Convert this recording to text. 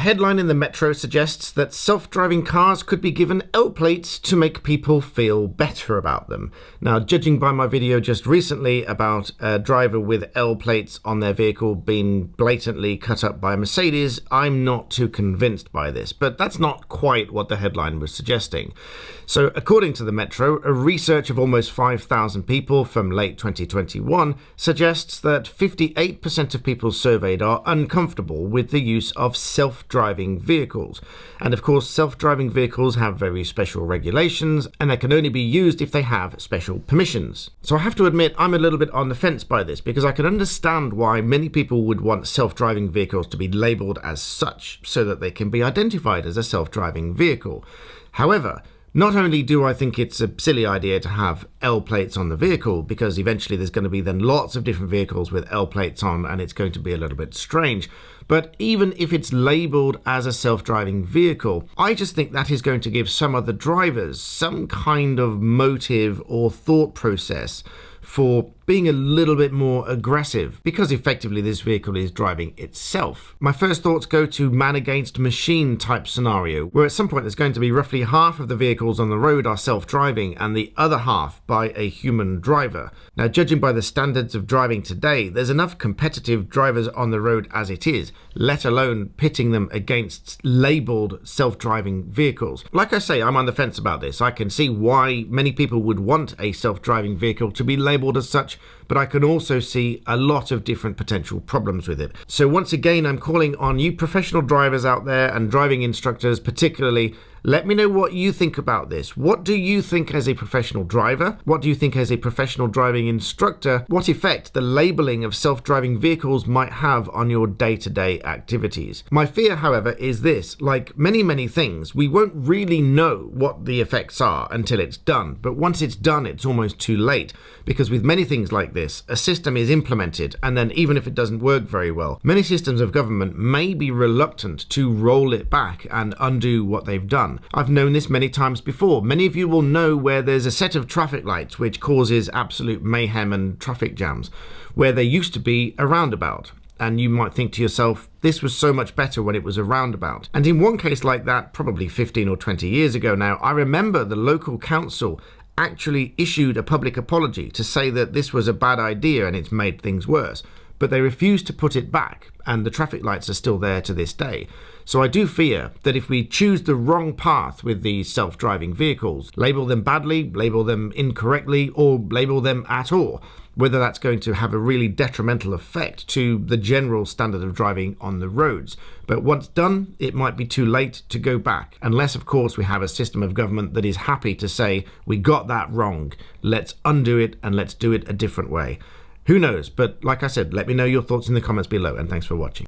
headline in the Metro suggests that self-driving cars could be given L plates to make people feel better about them. Now, judging by my video just recently about a driver with L plates on their vehicle being blatantly cut up by a Mercedes, I'm not too convinced by this, but that's not quite what the headline was suggesting. So, according to the Metro, a research of almost 5,000 people from late 2021 suggests that 58% of people surveyed are uncomfortable with the use of self-driving vehicles. And of course, self-driving vehicles have very special regulations, and they can only be used if they have special permissions. So I have to admit, I'm a little bit on the fence by this, because I can understand why many people would want self-driving vehicles to be labelled as such, so that they can be identified as a self-driving vehicle. However, not only do I think it's a silly idea to have L plates on the vehicle, because eventually there's going to be then lots of different vehicles with L plates on and it's going to be a little bit strange, but even if it's labelled as a self-driving vehicle, I just think that is going to give some of the drivers some kind of motive or thought process for being a little bit more aggressive, because effectively this vehicle is driving itself. My first thoughts go to man against machine type scenario, where at some point there's going to be roughly half of the vehicles on the road are self-driving and the other half by a human driver. Now, judging by the standards of driving today, there's enough competitive drivers on the road as it is, let alone pitting them against labelled self-driving vehicles. Like I say, I'm on the fence about this. I can see why many people would want a self-driving vehicle to be labelled as such, but I can also see a lot of different potential problems with it. So once again, I'm calling on you professional drivers out there and driving instructors particularly. Let me know what you think about this. What do you think as a professional driver? What do you think as a professional driving instructor? What effect the labeling of self-driving vehicles might have on your day-to-day activities? My fear, however, is this. Like many things, we won't really know what the effects are until it's done. But once it's done, it's almost too late. Because with many things like this, a system is implemented, and then even if it doesn't work very well, many systems of government may be reluctant to roll it back and undo what they've done. I've known this many times before. Many of you will know where there's a set of traffic lights which causes absolute mayhem and traffic jams, where there used to be a roundabout. And you might think to yourself, this was so much better when it was a roundabout. And in one case like that, probably 15 or 20 years ago now, I remember the local council actually issued a public apology to say that this was a bad idea and it's made things worse. But they refused to put it back, and the traffic lights are still there to this day. So I do fear that if we choose the wrong path with these self-driving vehicles, label them badly, label them incorrectly, or label them at all, whether that's going to have a really detrimental effect to the general standard of driving on the roads. But once done, it might be too late to go back, unless of course we have a system of government that is happy to say, we got that wrong, let's undo it and let's do it a different way. Who knows? But like I said, let me know your thoughts in the comments below, and thanks for watching.